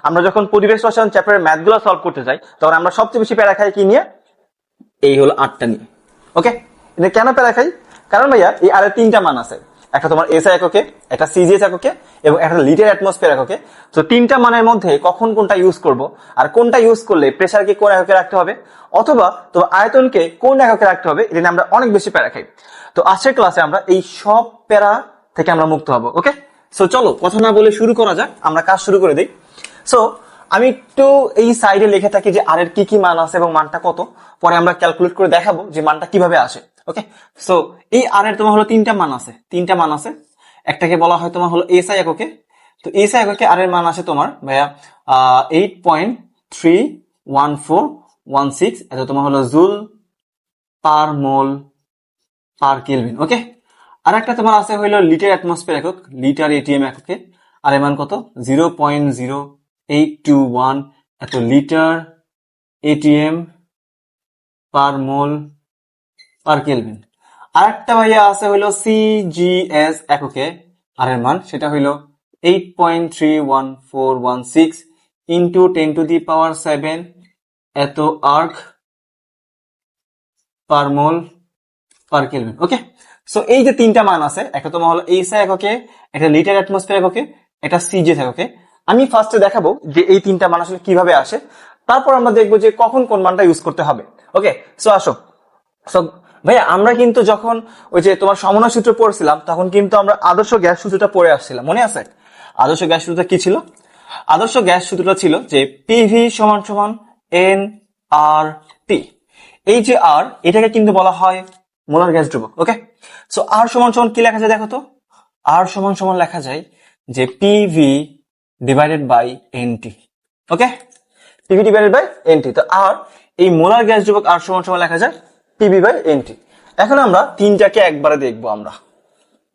আমরা যখন পরিবেশ রসায়ন চ্যাপ্টারের ম্যাথগুলো সলভ করতে যাই তখন আমরা সবচেয়ে বেশি প্যারা খাই কি নিয়ে? এই হলো 8টা নিয়ে। ওকে, এটা কেন প্যারা খাই? কারণ ভাইয়া এই আর 3টা মান আছে, একটা তোমার এসআই এককে, একটা সিজিএস এককে এবং একটা লিটার অ্যাটমসফিয়ার এককে। তো 3টা মানের মধ্যে কখন কোনটা ইউজ করব, আর কোনটা ইউজ করলে প্রেসারকে কোন এককে রাখতে হবে, অথবা তোমার আয়তনকে কোন এককে রাখতে হবে, এটা নিয়ে আমরা অনেক বেশি প্যারা খাই। তো আজকের ক্লাসে আমরা এই সব প্যারা থেকে আমরা মুক্ত হব। ওকে, সো চলো কথা না বলে শুরু করা যাক, আমরা কাজ শুরু করে দিই। সো আমি একটু এই সাইডে লিখে থাকি যে আর এর কি কি মান আছে এবং মানটা কত, পরে আমরা ক্যালকুলেট করে দেখাবো যে মানটা কিভাবে আসে। ওকে, সো এই আর এর তোমার হলো 3টা মান আছে, 3টা মান আছে। একটাকে বলা হয় তোমার হলো এসআই এককে। তো এসআই এককে আর এর মান আছে তোমার ভাইয়া 8.31416, এটা তোমার হলো জুল পার মোল পার কেলভিন। ওকে, আর একটা তোমার আছে হইলো লিটার অ্যাটমসফিয়ার একক, লিটার এটিএম এককে, আর এর মান কত 0.0821 এত লিটার এটিএম পার মোল পার কেলভিন। আর একটা ভাইয়া আছে হইলো সিজিএস এককে, আর এর মান সেটা হইলো 8.31416 ইন্টু 10⁻⁷ এত আর্ক পার মোল পার কেলভিন। ওকে, সো এই যে 3টা মান আছে, একটা তোমার হলো এসআই এককে, একটা লিটার অ্যাটমসফিয়ার এককে, একটা সিজিএস এককে। আমি ফার্স্টে দেখাবো যে এই 3টা মান আসলে কিভাবে আসে, তারপর আমরা দেখবো যে কখন কোন মানটা ইউজ করতে হবে। ওকে, সো আসো। সো ভাইয়া আমরা কিন্তু যখন ওই যে তোমার সমন্বয় সূত্র পড়ছিলাম তখন কিন্তু আমরা আদর্শ গ্যাস সূত্রটা পড়ে আসছিলাম, মনে আছে? আদর্শ গ্যাস সূত্রটা কি ছিল? আদর্শ গ্যাস সূত্রটা ছিল যে পিভি সমান সমান এন আর টি। এই যে আর, এটাকে কিন্তু বলা হয় মোলার গ্যাস ধ্রুবক। ওকে, সো আর সমান সমান কি লেখা যায় দেখো তো? আর সমান সমান লেখা যায় যে PV divided by NT. Okay, PV divided by NT. তো আর এই মোলার গ্যাস ধ্রুবক আর সমান সমান লেখা যায় পিভি বাই এনটি। এখন আমরা 3টাকে একবারে দেখবো, আমরা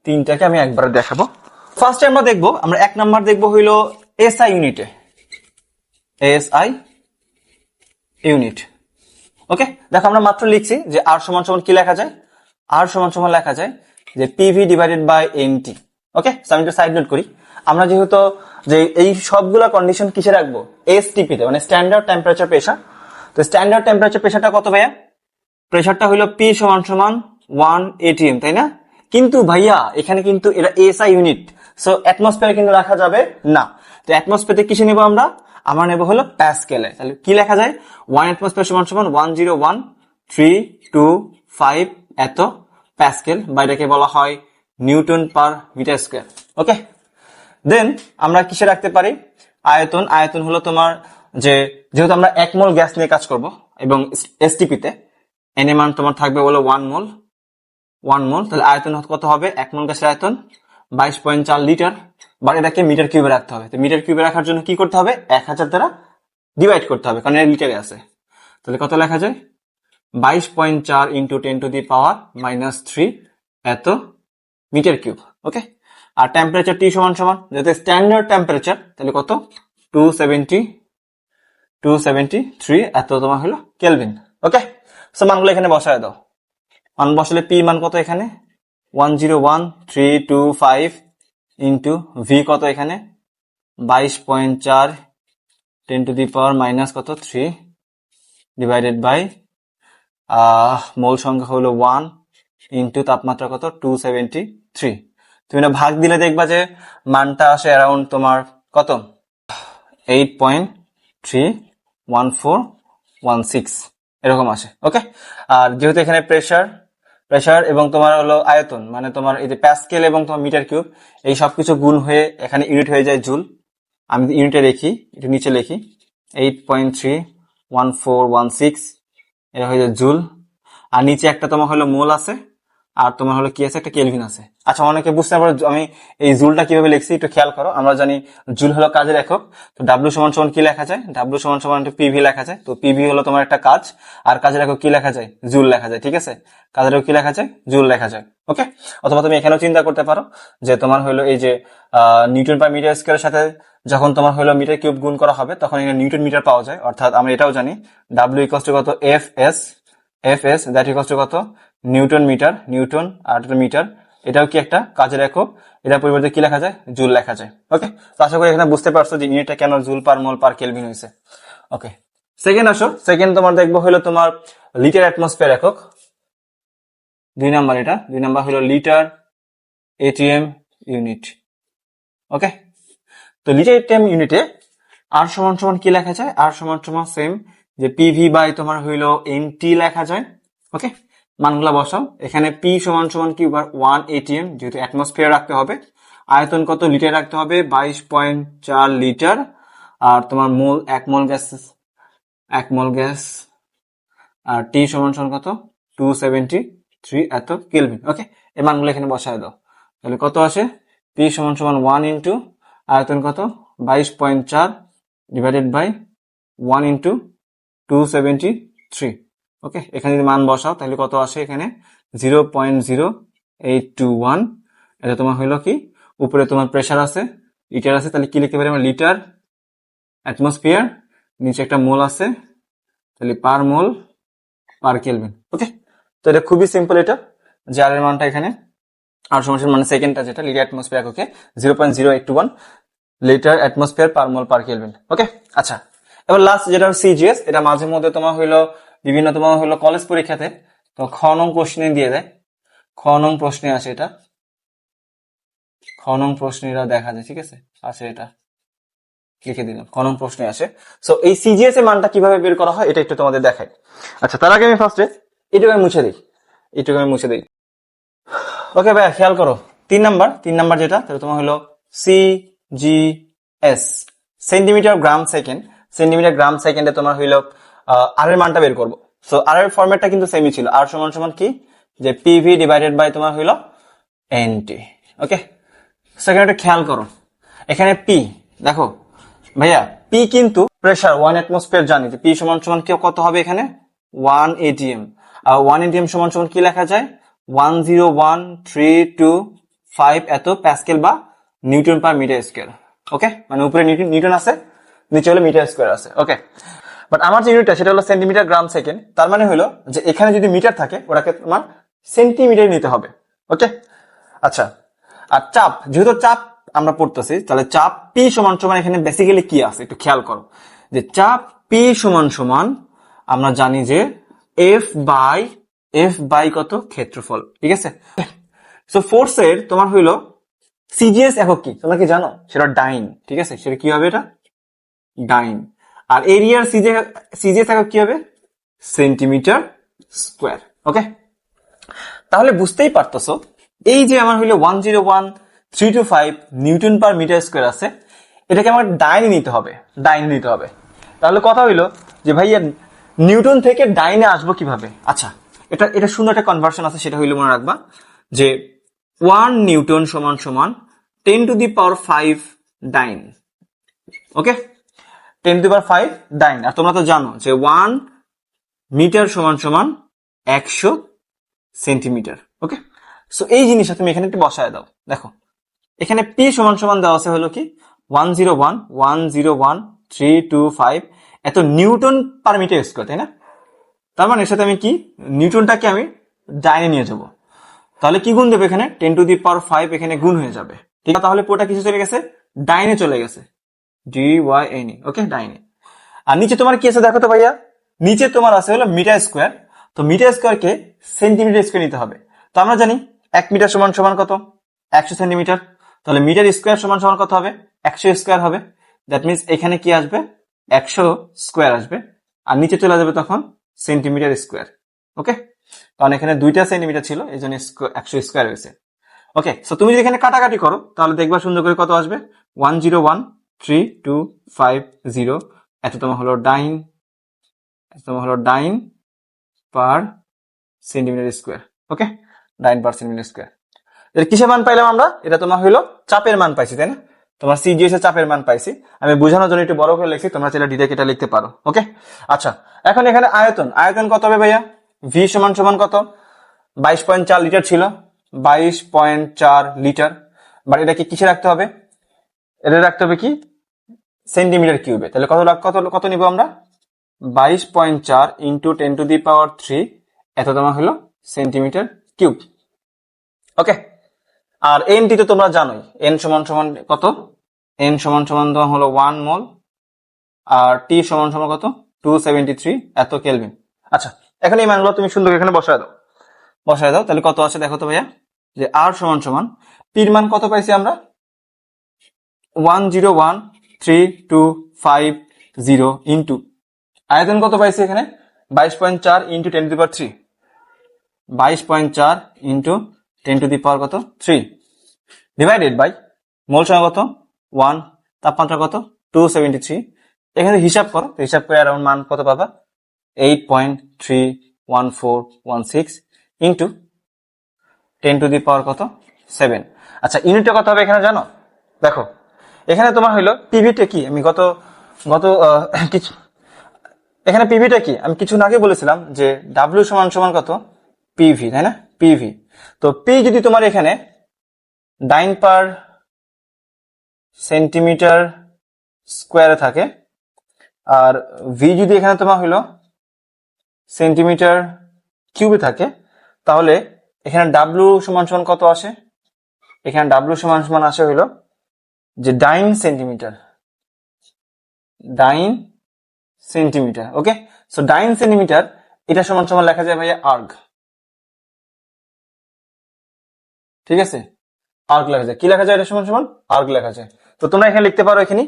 3টাকে আমি একবারে দেখাবো। ফার্স্টে আমরা দেখবো, আমরা 1 নাম্বার দেখবো হইলো এসআই ইউনিটে, এসআই ইউনিট। ওকে, দেখো আমরা মাত্র লিখছি যে আর সমান সমান কি লেখা যায়? আর সমান সমান লেখা যায় যে পিভি ডিভাইডেড বাই এনটি। ওকে, আমি একটু সাইড নোট করি। আমরা যেহেতু যে এই সবগুলা কন্ডিশন কিসে রাখবো? এসটিপি তে, মানে স্ট্যান্ডার্ড টেম্পারেচার প্রেসার। তো স্ট্যান্ডার্ড টেম্পারেচার প্রেসারটা কত ভাইয়া? প্রেসারটা হইলো পি সমান সমান 1 এটিএম, তাই না? কিন্তু ভাইয়া এখানে কিন্তু এটা এসআই ইউনিট, সো অ্যাটমসফিয়ারে কিন্তু রাখা যাবে না। তো অ্যাটমসফিয়ারে কিসে নেব আমরা? আমরা নেব হলো প্যাসকেলে। তাহলে কি লেখা যায়? 1 অ্যাটমসফিয়ার সমান সমান 101,325 এত প্যাসকেল, বা এটাকে বলা হয় নিউটন পার মিটার স্কয়ার। ওকে, দেন আমরা কিসে রাখতে পারি? আয়তন। আয়তন হলো তোমার যে যেহেতু আমরা 1 মোল গ্যাস নিয়ে কাজ করব এবং এসটিপি তে এন এর মান তোমার থাকবে হলো 1 মোল, 1 মোল। তাহলে আয়তন কত হবে? 1 মোল গ্যাসের আয়তন 22.4 লিটার, বা এটাকে মিটার কিউবে রাখতে হবে। তো মিটার কিউবে রাখার জন্য কি করতে হবে? 1000 দ্বারা ডিভাইড করতে হবে, কারণ এর লিটারে আছে। তাহলে কত লেখা যায়? 22.4 ইন্টু 10⁻³ এত মিটার কিউব। ওকে, আর টেম্পারেচার টি সমান সমান যেহেতু স্ট্যান্ডার্ড টেম্পারেচার, তাহলে কত? 273 এত তোমার হলো কেলভিন। ওকে, সো মানগুলো এখানে বসায় দাও। মান বসালে পি মান কত এখানে? 101,325 ইন্টু ভি কত এখানে? 22.4 10⁻³ কত 3 ডিভাইডেড বাই মোল সংখ্যা হলো 1 ইন্টু তাপমাত্রা কত 273। তুমি না ভাগ দিলে দেখবা যে মানটা আসে অ্যারাউন্ড তোমার কত? 8.31416 এরকম আসে। ওকে, আর যেহেতু এখানে প্রেসার এবং তোমার হলো আয়তন, মানে তোমার এই যে প্যাসকেল এবং তোমার মিটার কিউব, এই সবকিছু গুণ হয়ে এখানে ইউনিট হয়ে যায় জুল। আমি ইউনিটে লিখি, একটু নিচে লিখি 8.31416, এটা হয়ে যায় জুল। আর নিচে একটা তোমার হলো মোল আছে, আর তোমার হলো কি আছে? একটা কেলভিন আছে। আচ্ছা, অনেকে বুঝতে পারো আমি এই জুলটা কিভাবে লিখছি, একটু খেয়াল করো। আমরা জানি জুল হলো কাজের একক। তো ডাব্লিউ সমান সমান কি লেখা যায়? ডাব্লিউ সমান সমান পিভি লেখা যায়। তো পিভি হলো তোমার একটা কাজ, আর কাজের একক কি লেখা যায়? জুল লেখা যায়। ঠিক আছে, কাজের একক কি লেখা যায়? জুল লেখা যায়। ওকে, অথবা তুমি এখানেও চিন্তা করতে পারো যে তোমার হলো এই যে নিউটন পার মিটার স্কয়ারের সাথে যখন তোমার হলো মিটার কিউব গুণ করা হবে তখন এখানে নিউটন মিটার পাওয়া যায়। অর্থাৎ আমরা এটাও জানি ডাব্লিউ ইকুয়ালস টু কত? F S that equals to কত? নিউটন মিটার, নিউটন আর মিটার এটাও কি একটা কাজের একক, এটা পরিবর্তে কি লেখা যায়, জুল লেখা যায়। ওকে, তো আশা করি এখানে বুঝতে পারছো যে ইউনিটটা কেন জুল পার মোল পার কেলভিন হয়েছে। ওকে, সেকেন্ড আসো, সেকেন্ড তোমার দেখবো হলো তোমার লিটার অ্যাটমসফিয়ার একক। 2 নাম্বার, এটা 2 নাম্বার হলো লিটার এটিএম ইউনিট। ওকে, তো লিটার এটিএম ইউনিটে আর সমান সমান কি লেখা যায়, আর সমান সমান সেম যে পিভি বাই তোমার হইলো এনটি লেখা যায়। ওকে, মানগুলা বসাও, এখানে পি সমান সমান কি 1 এটিএম, যেহেতু অ্যাটমসফিয়ার রাখতে হবে, আয়তন কত লিটার রাখতে হবে 22.4 লিটার, আর তোমার মোল 1 মোল গ্যাস, আর টি সমান সমান কত 273 এত কেলভিন। ওকে, এই মানগুলো এখানে বসায় দাও, তাহলে কত আসে, পি সমান সমান 1 ইন্টু আয়তন কত 22.4 ডিভাইডেড বাই 1 ইন্টু 273। ওকে, এখানে যদি মান বসাও তাহলে কত আসে, এখানে 0.0821। এটা তোমার হইলো কি, উপরে তোমার প্রেসার আছে, লিটার আছে, তাহলে কি লিখতে পারি আমরা, লিটার অ্যাটমসফিয়ার, নিচে একটা মোল আছে, তাহলে পার মোল পার কেলভিন। ওকে, তো এটা খুবই সিম্পল, এটা যে আর এর মানটা এখানে আর সমান মানে সেকেন্ডটা যেটা লিটার অ্যাটমসফিয়ার এককে 0.0821 লিটার অ্যাটমসফিয়ার পার মোল পার কেলভিন। ওকে, আচ্ছা, এবার লাস্ট যেটা সিজিএস, এটা মাঝে মধ্যে তোমার হইলো বিভিন্ন তোমার হইলো কলেজ পরীক্ষাতে তো খ নং প্রশ্নে দিয়ে দেয়, খ নং প্রশ্নে আসে, এটা খ নং প্রশ্নেরা দেখা যায়, ঠিক আছে, আসে, এটা লিখে দিলাম, খ নং প্রশ্নে আসে। সো এই সিজিএস এর মানটা কিভাবে বের করা হয় এটা একটু তোমাদের দেখাই। আচ্ছা, তার আগে আমি ফার্স্টে এটুকু আমি মুছে দিই। ওকে ভাইয়া, খেয়াল করো, 3 নাম্বার যেটা, তাহলে তোমার হলো সিজিএস, সেন্টিমিটার গ্রাম সেকেন্ড। সেন্টিমিটার গ্রাম সেকেন্ডে তোমার হইলো আর এর মানটা বের করবো। সো আর এর ফরম্যাটটা কিন্তু সেমই ছিল, আর সমান সমান কি, যে পিভি ডিভাইডেড বাই তোমার হইলো এনটি। ওকে, সেকেন্ড খেয়াল করো, এখানে পি দেখো ভাইয়া, পি কিন্তু প্রেসার 1 অ্যাটমসফিয়ার, জানি যে পি সমান সমান কি কত হবে, এখানে 1 এটিএম, আর 1 এটিএম সমান সমান কি লেখা যায় 101,325 এত প্যাসকেল বা নিউটন পার মিটার স্কয়ার। ওকে, মানে উপরে নিউটন আছে, নিচে হলো মিটার স্কয়ার আছে। ওকে, বাট আমার যে ইউনিটটা সেটা হলো সেন্টিমিটার গ্রাম সেকেন্ড, তার মানে হলো যে এখানে যদি মিটার থাকে ওটাকে তোমার সেন্টিমিটার নিতে হবে। ওকে, আচ্ছা, আর চাপ, যেহেতু চাপ আমরা পড়তেছি, তাহলে চাপ পি সমান সমান এখানে বেসিক্যালি কি আছে একটু খেয়াল করো, যে চাপ পি সমান সমান আমরা জানি যে এফ বাই কত, ক্ষেত্রফল, ঠিক আছে। সো ফোর্সের তোমার হইলো সিজিএস একক কি তোমরা কি জানো, সেটা ডাইন, ঠিক আছে, সেটা কি হবে, এটা ডাইন। আর এরিয়ার সিজিএস একক কি হবে, সেন্টিমিটার স্কোয়ার। ওকে, তাহলে বুঝতেই পারতেছো এই যে আমার হইলো 101,325 নিউটন পার মিটার স্কোয়ার আছে, এটাকে আমার ডাইনে নিতে হবে, তাহলে কথা হইলো যে ভাইয়া নিউটন থেকে ডাইনে আসবো কিভাবে। আচ্ছা, এটা সুন্দর একটা কনভার্সন আছে, সেটা হইলো মনে রাখবা যে 1 নিউটন সমান সমান 10⁵ ডাইন। ওকে, 10⁵ ডাইন। আর তোমরা তো জানো যে 1 মিটার সমান সমান 100 সেন্টিমিটার। ওকে, সো এই জিনিসটা তুমি এখানে একটু বসায় দাও। দেখো এখানে পি সমান সমান দেওয়া আছে হলো কি 101,325 এত নিউটন পার মিটার স্কয়ার, তাই না? তার মানে এর সাথে আমি কি নিউটনটাকে আমি ডাইনে নিয়ে যাব, তাহলে কি গুণ দেবে এখানে 10⁵ এখানে গুণ হয়ে যাবে, ঠিক আছে। তাহলে পুরোটা কিছু চলে গেছে, ডাইনে চলে গেছে, DYNE। ওকে, ডাইনে। আর নিচে তোমার কি আছে দেখো তো ভাইয়া, নিচে তোমার আছে হলো মিটার স্কোয়ার, তো মিটার স্কোয়ারকে সেন্টিমিটার স্কোয়ার নিতে হবে। তো আমরা জানি 1 মিটার সমান সমান কত, 100 সেন্টিমিটার, তাহলে মিটার স্কোয়ার সমান সমান কত হবে, 100 স্কোয়ার হবে। দ্যাট মিনস এখানে কি আসবে, 100 স্কোয়ার আসবে, আর নিচে চলে যাবে তখন সেন্টিমিটার স্কোয়ার। ওকে, কারণ এখানে 2টা সেন্টিমিটার ছিল, এই জন্য 100 স্কোয়ার হয়েছে। ওকে, সো তুমি যদি এখানে কাটাকাটি করো তাহলে দেখবা সুন্দর করে কত আসবে, 101,325 এত তোমার হলো ডাইন পার সেন্টিমিটার স্কোয়ার। ওকে, ডাইন পার সেন্টিমিটার স্কোয়ার। এর কিসের মান পাইলাম আমরা, এটা তোমার হইলো চাপের মান পাইছি, তাই না? তোমার সিজিএস এর চাপের মান পাইছি, আমি বোঝানোর জন্য একটু বড় করে লিখছি, তোমরা চাইলে ডিরেক্ট এটা লিখতে পারো। ওকে, আচ্ছা, এখন এখানে আয়তন কত হবে ভাইয়া, ভি সমান সমান কত, 22.4 লিটার ছিল, 22.4 লিটার, বাট এটাকে কিসে রাখতে হবে, এটা রাখতে হবে কি সেন্টিমিটার কিউবে, তাহলে কত নিব আমরা, 22.4 ইন্টু 10⁻³ এত তোমার হলো সেন্টিমিটার কিউব। ওকে, আর এনটি তো তোমরা জানোই, এন সমান সমান কত, এন সমান সমান তোমার হলো 1 মোল, আর টি সমান সমান কত 273 এত কেলভিন। আচ্ছা, এখন এই মানগুলো তুমি সুন্দর এখানে বসায় দাও, তাহলে কত আছে দেখো তো ভাইয়া, যে আর সমান সমান পির মান কত পাইছি আমরা 101325 ইন্টু আয়তন কত পাইছি এখানে 22.4 into 10 to the power 3, 22.4 into 10 to the power কত 3 ডিভাইডেড বাই মোল সংখ্যা কত 1, তাপমাত্রা কত 273। এখানে হিসাব করো, হিসাব করে অ্যারাউন্ড মান কত পাবা 8.31416 ইন্টু 10 টু দি পাওয়ার কত 7। আচ্ছা, ইউনিটটা কত হবে এখানে জানো? দেখো এখানে তোমার হইলো পিভিটা কি, আমি গত কিছু এখানে পিভিটা কি আমি কিছু আগে বলেছিলাম যে ডাব্লিউ সমান সমান কত পিভি, তাই না? পিভি। তো পি যদি তোমার এখানে ডাইন পার সেন্টিমিটার স্কোয়ারে থাকে, আর ভি যদি এখানে তোমার হইলো সেন্টিমিটার কিউবে থাকে, তাহলে এখানে ডাব্লিউ সমান সমান কত আসে? এখানে ডাব্লিউ সমান সমান আসে হইলো যে ডাইন সেন্টিমিটার। ওকে, সো ডাইন সেন্টিমিটার এটা সমান সমান লেখা যায় ভাইয়া আর্গ। ঠিক আছে, আর্গ লেখা যায়। কি লেখা যায়? এটা সমান সমান আর্গ লেখা যায়। তো তোমরা এখানে লিখতে পারো, এখানে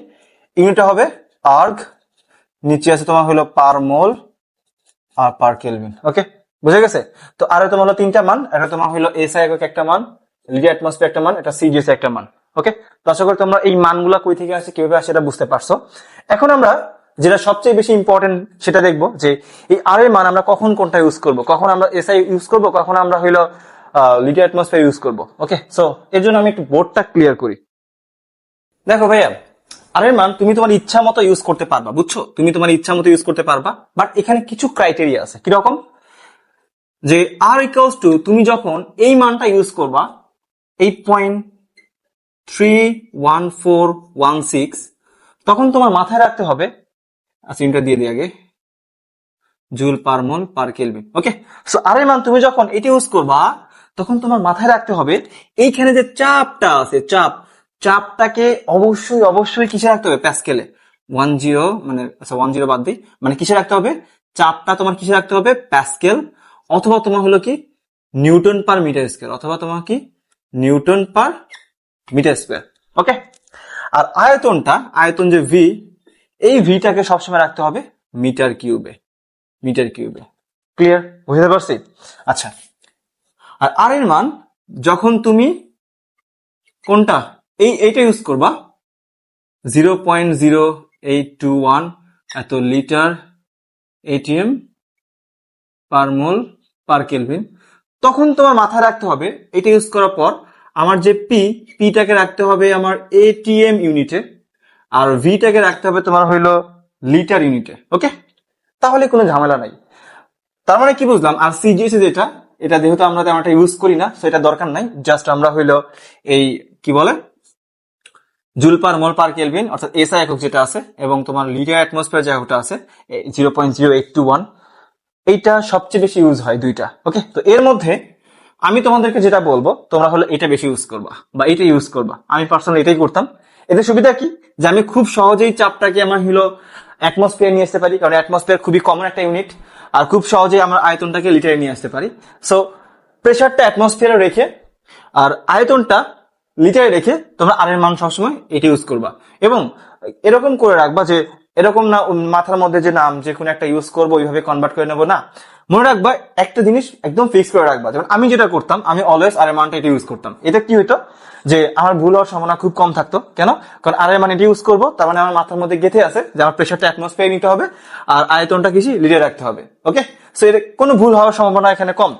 ইউনিটটা হবে আর্গ, নিচে আছে তোমার হলো পার মোল আর পার কেলভিন। ওকে, বুঝে গেছে? তো আরো তোমার হলো তিনটা মান, এটা তোমার হলো এসআই একক একটা মান, লিটার অ্যাটমসফিয়ার একটা মান, এটা সিজিএস একটা মান। ওকে, তো আশা করি তোমরা এই মানগুলা কই থেকে আসে, কিভাবে আসে, এটা বুঝতে পারছো। এখন আমরা যেটা সবচেয়ে বেশি ইম্পর্টেন্ট সেটা দেখবো, যে এই আর এর মান আমরা কখন কোনটা ইউজ করব, কখন আমরা এসআই ইউজ করব, কখন আমরা হইলো লিটার অ্যাটমসফিয়ার ইউজ করব। ওকে, সো এর জন্য আমি একটু বোর্ডটা ক্লিয়ার করি। দেখো ভাইয়া, আর এর মান তুমি তোমার ইচ্ছা মতো ইউজ করতে পারবা, বুঝছো? তুমি তোমার ইচ্ছা মতো ইউজ করতে পারবা, বাট এখানে কিছু ক্রাইটেরিয়া আছে। কিরকম? যে আর ইকুয়ালস টু তুমি যখন এই মানটা ইউজ করবা 8.31416, তখন তোমার মাথায় রাখতে হবে, চিন্তা দিয়ে দিই আগে, জুল পার মোল পার কেলভিন। ওকে, সো আর এর মান তুমি যখন এটি ইউজ করবা, তখন তোমার মাথায় রাখতে হবে এইখানে যে চাপটা আছে, চাপটাকে অবশ্যই কিসে রাখতে হবে? প্যাসকেলে। 10 মানে, আচ্ছা 10 বাদ দিই, মানে কিসে রাখতে হবে? চাপটা তোমার কিসে রাখতে হবে? প্যাসকেল, অথবা তোমার হলো কি নিউটন পার মিটার স্কয়ার, অথবা তোমার কি নিউটন পার মিটার স্কয়ার। ওকে, আর আয়তন যে ভি, এই ভিটাকে সবসময় রাখতে হবে মিটার কিউবে। ক্লিয়ার? বুঝতে পারছি? আচ্ছা, আর আর এর মান যখন তুমি কোনটা এইটা ইউজ করবা 0.0821 এত লিটার এটিএম পার মোল পার কেলভিন, তখন তোমার মাথায় রাখতে হবে এটা ইউজ করার পর আমার যে পিটাকে রাখতে হবে আমার এটিএম ইউনিটে, আর ভিটাকে রাখতে হবে তোমার হইলো লিটার ইউনিটে। ওকে, তাহলে কোনো ঝামেলা নাই। তার মানে কি বুঝলাম? আর সিজিএস এটা যেহেতু আমরা তেমন একটা ইউজ করি না, সেটা দরকার নাই, জাস্ট আমরা হইলো এই কি বলে জুল পার মোল পার কেলভিন অর্থাৎ এসআই একক যেটা আছে, এবং তোমার লিটার অ্যাটমসফিয়ার যে এককটা আছে 0.0821, এইটা সবচেয়ে বেশি ইউজ হয় দুইটা। ওকে, তো এর মধ্যে আমি তোমাদেরকে যেটা বলবো, তোমরা হলো এটা বেশি ইউজ করবা বা এটা ইউজ করবা। আমি পার্সোনালি এটাই করতাম। এতে সুবিধা কি, যে আমি খুব সহজেই চাপটাকে আমার হলো অ্যাটমসফিয়ার নিয়ে আসতে পারি, কারণ অ্যাটমসফিয়ার খুবই কমন একটা ইউনিট, আর খুব সহজেই আমার আয়তনটাকে লিটারে নিয়ে আসতে পারি। সো প্রেশারটা অ্যাটমসফিয়ারে রেখে আর আয়তনটা লিটারে রেখে তোমরা আর এর মান সবসময় এটা ইউজ করবা, এবং এরকম করে রাখবা যে এরকম না মাথার মধ্যে যে নাম যে কোনো একটা ইউজ করবো ওইভাবে কনভার্ট করে নেবো না। মনে রাখবা একটা জিনিস একদম ফিক্স করে রাখবা। যেমন আমি যেটা করতাম, আমি অলওয়েজ আর এর মানটা এটা ইউজ করতাম। এতে কি হইতো যে আমার ভুল হওয়ার সম্ভাবনা খুব কম থাকতো। কেন? কারণ আর এর মান এটা ইউজ করবো, তার মানে আমার মাথার মধ্যে গেঁথে আছে যে আমার প্রেশারটা অ্যাটমসফিয়ার নিতে হবে আর আয়তনটা কিছু লিটারে রাখতে হবে। ওকে, সো এর কোনো ভুল হওয়ার সম্ভাবনা এখানে কম।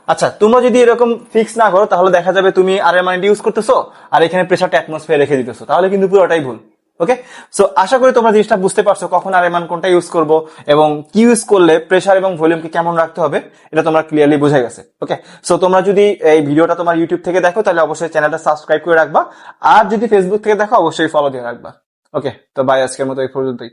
আচ্ছা, তোমরা যদি এরকম ফিক্স না করো, তাহলে দেখা যাবে তুমি আর এর মান ইউজ করতেছো আর এখানে প্রেশারটা অ্যাটমসফিয়ার রেখে দিতেছো, তাহলে কিন্তু পুরোটাই ভুল। ওকে, সো আশা করি তোমরা জিনিসটা বুঝতে পারছো কখন আর এর মান কোনটা ইউজ করবো এবং কি ইউজ করলে প্রেশার এবং ভলিউমকে কেমন রাখতে হবে, এটা তোমরা ক্লিয়ারলি বুঝে গেছে। ওকে, সো তোমরা যদি এই ভিডিওটা তোমার ইউটিউব থেকে দেখো, তাহলে অবশ্যই চ্যানেলটা সাবস্ক্রাইব করে রাখবা, আর যদি ফেসবুক থেকে দেখো অবশ্যই ফলো দিয়ে রাখবা। ওকে, তো বাই, আজকের মতো এই পর্যন্তই।